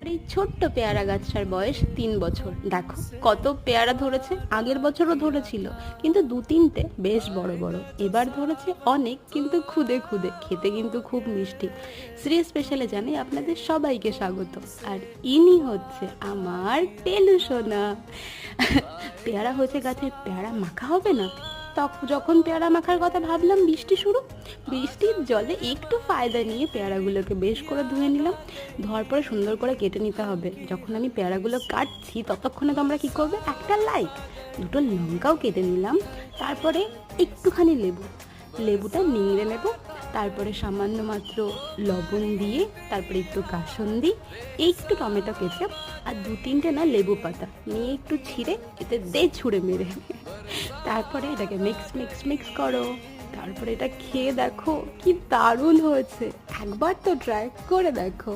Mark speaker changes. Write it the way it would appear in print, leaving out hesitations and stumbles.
Speaker 1: এই ছোট্ট পেয়ারা গাছটার বয়স 3 বছর। দেখো কত পেয়ারা ধরেছে। আগের বছরও ধরেছিল, কিন্তু 2-3টে বেশ বড় বড়। এবার ধরেছে অনেক, কিন্তু খুদে খুদে, খেতে কিন্তু খুব মিষ্টি। শ্রী স্পেশালে জানাই আপনাদের সবাইকে স্বাগত। আর ইনি হচ্ছে আমার টেলু সোনা। পেয়ারা হয়েছে গাছের, পেয়ারা মাখা হবে না? যখন পেয়ারা মাখার কথা ভাবলাম, বৃষ্টি শুরু। বৃষ্টির জলে একটু ফায়দা নিয়ে পেয়ারাগুলোকে বেশ করে ধুয়ে নিলাম। ধোয়ার পরে সুন্দর করে কেটে নিতে হবে। যখন আমি পেয়ারাগুলো কাটছি ততক্ষণে তোমরা কী করবে, একটা লাইক, দুটো লঙ্কাও কেটে নিলাম। তারপরে একটুখানি লেবুটা নিংড়ে নেব। তারপরে সামান্য মাত্র লবণ দিয়ে, তারপরে একটু কাসুন্দি, একটু টমেটো কেচাপ আর 2-3টে না লেবু পাতা নিয়ে একটু ছিঁড়ে এতে ছুঁড়ে মেরে তারপরে এটাকে মিক্স করো। তারপরে এটা খেয়ে দেখো কি দারুণ হয়েছে। একবার তো ট্রাই করে দেখো।